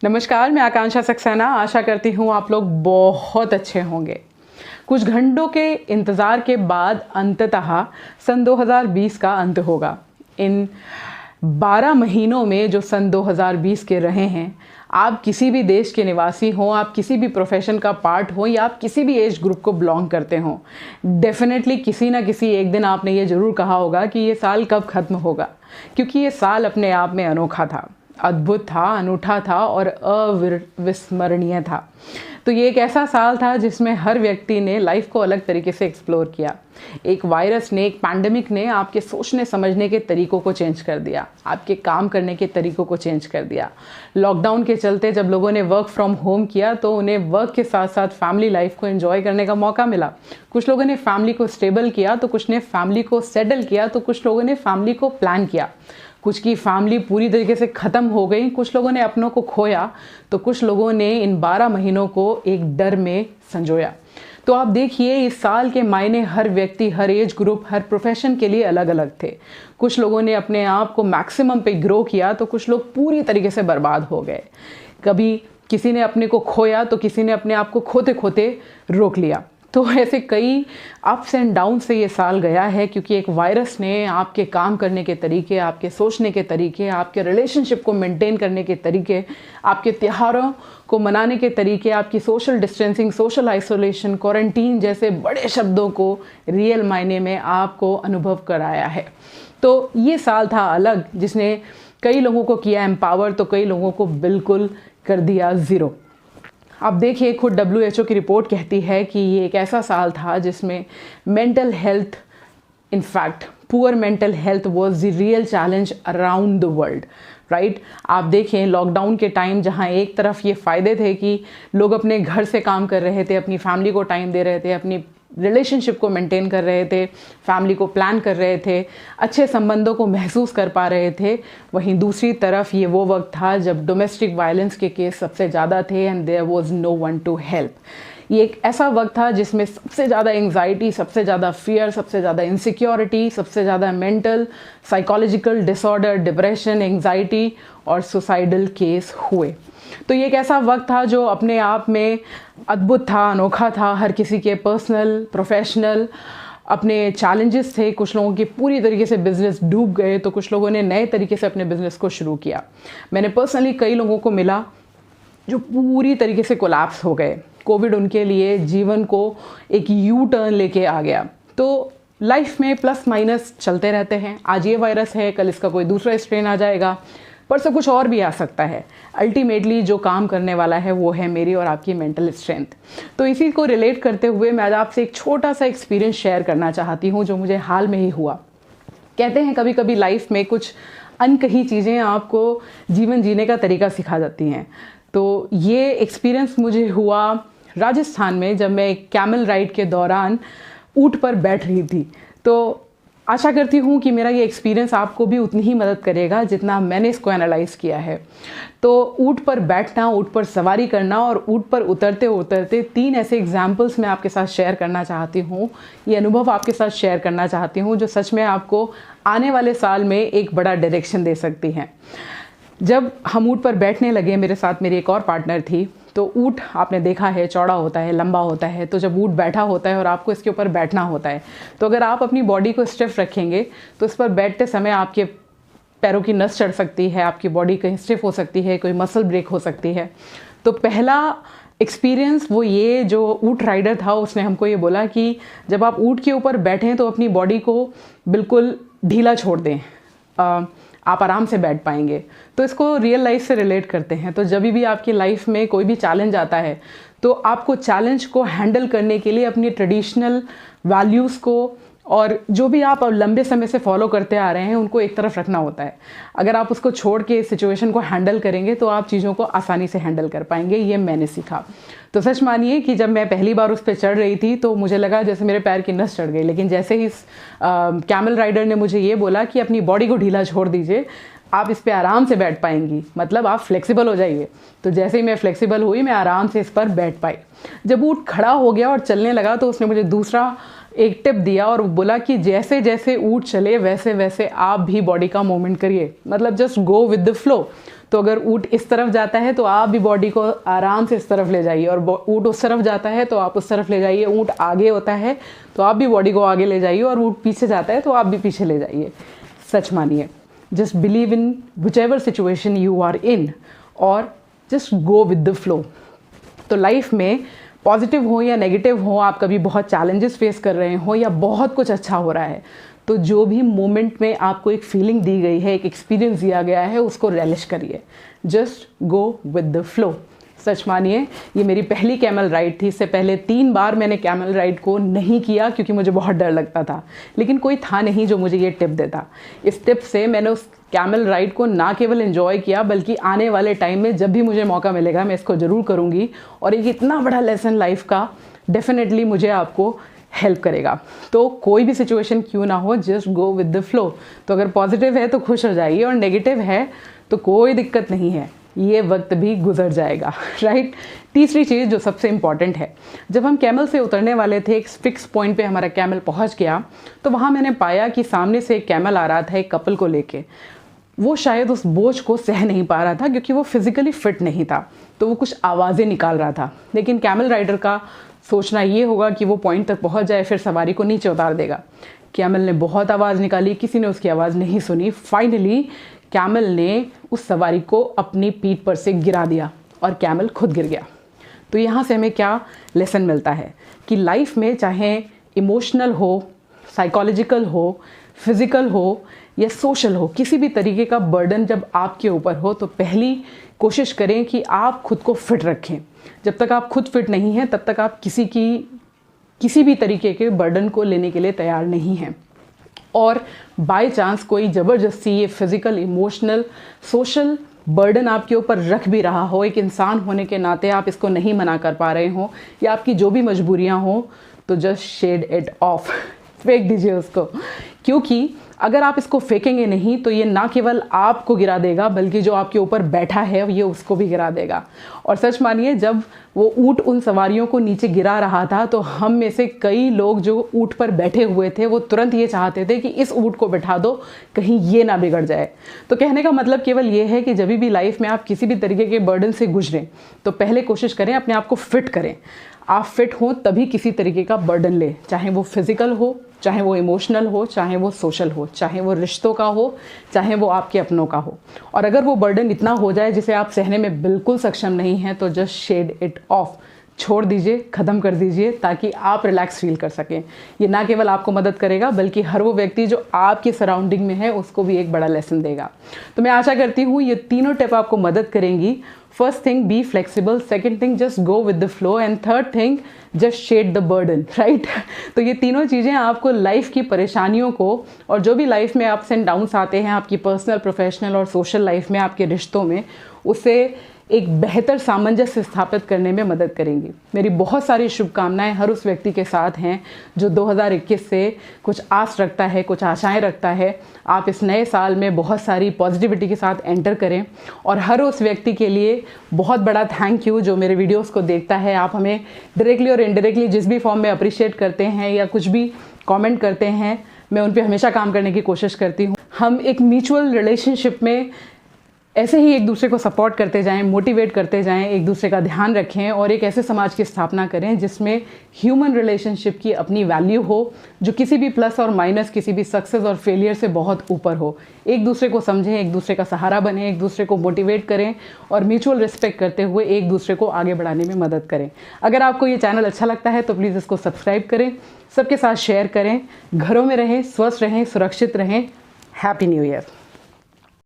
नमस्कार, मैं आकांक्षा सक्सेना। आशा करती हूँ आप लोग बहुत अच्छे होंगे। कुछ घंटों के इंतज़ार के बाद अंततः सन 2020 का अंत होगा। इन 12 महीनों में जो सन 2020 के रहे हैं, आप किसी भी देश के निवासी हों, आप किसी भी प्रोफेशन का पार्ट हो या आप किसी भी एज ग्रुप को बिलोंग करते हों, डेफिनेटली किसी ना किसी एक दिन आपने ये ज़रूर कहा होगा कि ये साल कब ख़त्म होगा, क्योंकि ये साल अपने आप में अनोखा था, अद्भुत था, अनूठा था और अविस्मरणीय था। तो ये एक ऐसा साल था जिसमें हर व्यक्ति ने लाइफ को अलग तरीके से एक्सप्लोर किया। एक वायरस ने, एक पैंडेमिक ने आपके सोचने समझने के तरीकों को चेंज कर दिया, आपके काम करने के तरीकों को चेंज कर दिया। लॉकडाउन के चलते जब लोगों ने वर्क फ्रॉम होम किया तो उन्हें वर्क के साथ साथ फैमिली लाइफ को एंजॉय करने का मौका मिला। कुछ लोगों ने फैमिली को स्टेबल किया तो कुछ ने फैमिली को सेटल किया, तो कुछ लोगों ने फैमिली को प्लान किया। कुछ की फैमिली पूरी तरीके से ख़त्म हो गई, कुछ लोगों ने अपनों को खोया, तो कुछ लोगों ने इन 12 महीनों को एक डर में संजोया। तो आप देखिए, इस साल के मायने हर व्यक्ति, हर एज ग्रुप, हर प्रोफेशन के लिए अलग अलग थे। कुछ लोगों ने अपने आप को मैक्सिमम पे ग्रो किया तो कुछ लोग पूरी तरीके से बर्बाद हो गए। कभी किसी ने अपने को खोया तो किसी ने अपने आप को खोते खोते रोक लिया। तो ऐसे कई अप्स एंड डाउन से ये साल गया है, क्योंकि एक वायरस ने आपके काम करने के तरीके, आपके सोचने के तरीके, आपके रिलेशनशिप को मेंटेन करने के तरीके, आपके त्योहारों को मनाने के तरीके, आपकी social distancing, social isolation, quarantine जैसे बड़े शब्दों को रियल मायने में आपको अनुभव कराया है। तो ये साल था अलग, जिसने कई लोगों को किया एम्पावर तो कई लोगों को बिल्कुल कर दिया ज़ीरो। आप देखिए, खुद WHO की रिपोर्ट कहती है कि ये एक ऐसा साल था जिसमें mental health, in fact poor mental health was the real challenge around the world, right. आप देखें, लॉकडाउन के टाइम जहाँ एक तरफ ये फ़ायदे थे कि लोग अपने घर से काम कर रहे थे, अपनी फैमिली को टाइम दे रहे थे, अपनी रिलेशनशिप को मेंटेन कर रहे थे, फैमिली को प्लान कर रहे थे, अच्छे संबंधों को महसूस कर पा रहे थे, वहीं दूसरी तरफ ये वो वक्त था जब डोमेस्टिक वायलेंस के केस सबसे ज़्यादा थे and there was no one to help. ये एक ऐसा वक्त था जिसमें सबसे ज़्यादा एंग्जाइटी, सबसे ज़्यादा फियर, सबसे ज़्यादा इनसिक्योरिटी, सबसे ज़्यादा mental psychological disorder, depression, anxiety और सुसाइडल केस हुए। तो ये एक ऐसा वक्त था जो अपने आप में अद्भुत था, अनोखा था। हर किसी के पर्सनल, प्रोफेशनल अपने चैलेंजेस थे। कुछ लोगों के पूरी तरीके से बिज़नेस डूब गए तो कुछ लोगों ने नए तरीके से अपने बिज़नेस को शुरू किया। मैंने पर्सनली कई लोगों को मिला जो पूरी तरीके से कोलैप्स हो गए। कोविड उनके लिए जीवन को एक यू टर्न लेके आ गया। तो लाइफ में प्लस माइनस चलते रहते हैं। आज ये वायरस है, कल इसका कोई दूसरा स्ट्रेन आ जाएगा, परसों कुछ और भी आ सकता है। अल्टीमेटली जो काम करने वाला है वो है मेरी और आपकी मेंटल स्ट्रेंथ। तो इसी को रिलेट करते हुए मैं आज आपसे एक छोटा सा एक्सपीरियंस शेयर करना चाहती हूँ जो मुझे हाल में ही हुआ। कहते हैं कभी कभी लाइफ में कुछ अनकही चीज़ें आपको जीवन जीने का तरीका सिखा जाती हैं। तो ये एक्सपीरियंस मुझे हुआ राजस्थान में, जब मैं एक कैमल राइड के दौरान ऊँट पर बैठ रही थी। तो आशा करती हूँ कि मेरा ये एक्सपीरियंस आपको भी उतनी ही मदद करेगा जितना मैंने इसको एनालाइज़ किया है। तो ऊँट पर बैठना, ऊँट पर सवारी करना और ऊँट पर उतरते उतरते 3 ऐसे एग्जाम्पल्स मैं आपके साथ शेयर करना चाहती हूँ। ये अनुभव आपके साथ शेयर करना चाहती हूँ जो सच में आपको आने वाले साल में एक बड़ा डायरेक्शन दे सकती हैं। जब हम ऊँट पर बैठने लगे, मेरे साथ मेरी एक और पार्टनर थी। तो ऊँट आपने देखा है, चौड़ा होता है, लंबा होता है। तो जब ऊँट बैठा होता है और आपको इसके ऊपर बैठना होता है, तो अगर आप अपनी बॉडी को स्टिफ रखेंगे तो इस पर बैठते समय आपके पैरों की नस चढ़ सकती है, आपकी बॉडी कहीं स्टिफ हो सकती है, कोई मसल ब्रेक हो सकती है। तो पहला एक्सपीरियंस वो ये, जो ऊँट राइडर था उसने हमको ये बोला कि जब आप ऊँट के ऊपर बैठें तो अपनी बॉडी को बिल्कुल ढीला छोड़ दें, आप आराम से बैठ पाएंगे। तो इसको रियल लाइफ से रिलेट करते हैं। तो जब भी आपकी लाइफ में कोई भी चैलेंज आता है तो आपको चैलेंज को हैंडल करने के लिए अपनी ट्रेडिशनल वैल्यूज़ को और जो भी आप लंबे समय से फॉलो करते आ रहे हैं उनको एक तरफ रखना होता है। अगर आप उसको छोड़ के सिचुएशन को हैंडल करेंगे तो आप चीज़ों को आसानी से हैंडल कर पाएंगे। ये मैंने सीखा। तो सच मानिए कि जब मैं पहली बार उस पर चढ़ रही थी तो मुझे लगा जैसे मेरे पैर की नस चढ़ गई, लेकिन जैसे ही इस कैमल राइडर ने मुझे ये बोला कि अपनी बॉडी को ढीला छोड़ दीजिए, आप इस पर आराम से बैठ पाएंगी, मतलब आप फ्लेक्सिबल हो जाइए। तो जैसे ही मैं फ्लेक्सिबल हुई, मैं आराम से इस पर बैठ पाई। जब ऊँट खड़ा हो गया और चलने लगा तो उसने मुझे दूसरा एक टिप दिया और बोला कि जैसे जैसे ऊँट चले वैसे वैसे आप भी बॉडी का मूवमेंट करिए, मतलब just go with the flow. तो तो अगर ऊँट इस तरफ जाता है तो आप भी बॉडी को आराम से इस तरफ ले जाइए, और ऊँट उस तरफ जाता है तो आप उस तरफ ले जाइए। ऊँट आगे होता है तो आप भी बॉडी को आगे ले जाइए, और ऊँट पीछे जाता है तो आप भी पीछे ले जाइए। सच मानिए, just believe in whichever situation you are in, और just go with the flow. तो लाइफ में पॉजिटिव हो या नेगेटिव हो, आप कभी बहुत चैलेंजेस फेस कर रहे हो या बहुत कुछ अच्छा हो रहा है, तो जो भी मोमेंट में आपको एक फीलिंग दी गई है, एक एक्सपीरियंस दिया गया है, उसको रेलिश करिए। Just go with the flow. सच मानिए, ये मेरी पहली कैमल राइड थी। इससे पहले 3 बार मैंने कैमल राइड को नहीं किया क्योंकि मुझे बहुत डर लगता था, लेकिन कोई था नहीं जो मुझे ये टिप देता। इस टिप से मैंने उस कैमल राइड को ना केवल एंजॉय किया, बल्कि आने वाले टाइम में जब भी मुझे मौका मिलेगा मैं इसको ज़रूर करूँगी, और एक इतना बड़ा लेसन लाइफ का डेफिनेटली मुझे आपको हेल्प करेगा। तो कोई भी सिचुएशन क्यों ना हो, just go with the flow. तो अगर पॉजिटिव है तो खुश हो जाइए, और नेगेटिव है तो कोई दिक्कत नहीं है, ये वक्त भी गुजर जाएगा, राइट। तीसरी चीज़ जो सबसे इम्पॉर्टेंट है, जब हम कैमल से उतरने वाले थे, एक फिक्स पॉइंट पे हमारा कैमल पहुंच गया, तो वहाँ मैंने पाया कि सामने से एक कैमल आ रहा था एक कपल को लेके। वो शायद उस बोझ को सह नहीं पा रहा था क्योंकि वो फिज़िकली फिट नहीं था, तो वो कुछ आवाज़ें निकाल रहा था। लेकिन कैमल राइडर का सोचना ये होगा कि वो पॉइंट तक पहुंच जाए, फिर सवारी को नीचे उतार देगा। कैमल ने बहुत आवाज़ निकाली, किसी ने उसकी आवाज़ नहीं सुनी। फाइनली कैमल ने उस सवारी को अपनी पीठ पर से गिरा दिया और कैमल खुद गिर गया। तो यहाँ से हमें क्या लेसन मिलता है कि लाइफ में चाहे इमोशनल हो, साइकोलॉजिकल हो, फिज़िकल हो या सोशल हो, किसी भी तरीके का बर्डन जब आपके ऊपर हो, तो पहली कोशिश करें कि आप खुद को फिट रखें। जब तक आप खुद फिट नहीं हैं, तब तक आप किसी भी तरीके के बर्डन को लेने के लिए तैयार नहीं हैं। और बाय चांस कोई ज़बरदस्ती ये फिज़िकल, इमोशनल, सोशल बर्डन आपके ऊपर रख भी रहा हो, एक इंसान होने के नाते आप इसको नहीं मना कर पा रहे हो, या आपकी जो भी मजबूरियां हो, तो जस्ट शेड इट ऑफ, फेंक दीजिए उसको। क्योंकि अगर आप इसको फेंकेंगे नहीं तो ये ना केवल आपको गिरा देगा, बल्कि जो आपके ऊपर बैठा है ये उसको भी गिरा देगा। और सच मानिए, जब वो ऊँट उन सवारियों को नीचे गिरा रहा था, तो हम में से कई लोग जो ऊँट पर बैठे हुए थे, वो तुरंत ये चाहते थे कि इस ऊँट को बैठा दो, कहीं ये ना बिगड़ जाए। तो कहने का मतलब केवल ये है कि जब भी लाइफ में आप किसी भी तरीके के बर्डन से गुजरें, तो पहले कोशिश करें अपने आप को फिट करें। आप फिट हों तभी किसी तरीके का बर्डन ले, चाहे वो फिज़िकल हो, चाहे वो इमोशनल हो, चाहे वो सोशल हो, चाहे वो रिश्तों का हो, चाहे वो आपके अपनों का हो। और अगर वो बर्डन इतना हो जाए जिसे आप सहने में बिल्कुल सक्षम नहीं हैं, तो जस्ट शेड इट ऑफ, छोड़ दीजिए, ख़त्म कर दीजिए, ताकि आप रिलैक्स फील कर सकें। ये ना केवल आपको मदद करेगा, बल्कि हर वो व्यक्ति जो आपकी सराउंडिंग में है उसको भी एक बड़ा लेसन देगा। तो मैं आशा करती हूँ ये तीनों टिप आपको मदद करेंगी। First thing, be flexible. Second thing, just go with the flow. And third thing, just shed the burden, right. तो ये तीनों चीज़ें आपको लाइफ की परेशानियों को, और जो भी लाइफ में अप्स एंड डाउन्स आते हैं आपकी पर्सनल, प्रोफेशनल और सोशल लाइफ में, आपके रिश्तों में, उसे एक बेहतर सामंजस्य स्थापित करने में मदद करेंगी। मेरी बहुत सारी शुभकामनाएं हर उस व्यक्ति के साथ हैं जो 2021 से कुछ आस रखता है, कुछ आशाएं रखता है। आप इस नए साल में बहुत सारी पॉजिटिविटी के साथ एंटर करें। और हर उस व्यक्ति के लिए बहुत बड़ा थैंक यू जो मेरे वीडियोस को देखता है। आप हमें डायरेक्टली और इनडायरेक्टली जिस भी फॉर्म में अप्रिशिएट करते हैं या कुछ भी कमेंट करते हैं, मैं उन पर हमेशा काम करने की कोशिश करती हूँ। हम एक म्यूचुअल रिलेशनशिप में ऐसे ही एक दूसरे को सपोर्ट करते जाएं, मोटिवेट करते जाएं, एक दूसरे का ध्यान रखें, और एक ऐसे समाज की स्थापना करें जिसमें ह्यूमन रिलेशनशिप की अपनी वैल्यू हो, जो किसी भी प्लस और माइनस, किसी भी सक्सेस और फेलियर से बहुत ऊपर हो। एक दूसरे को समझें, एक दूसरे का सहारा बने, एक दूसरे को मोटिवेट करें, और म्यूचुअल रिस्पेक्ट करते हुए एक दूसरे को आगे बढ़ाने में मदद करें। अगर आपको ये चैनल अच्छा लगता है तो प्लीज़ इसको सब्सक्राइब करें, सबके साथ शेयर करें। घरों में रहें, स्वस्थ रहें, सुरक्षित रहें। Happy new year.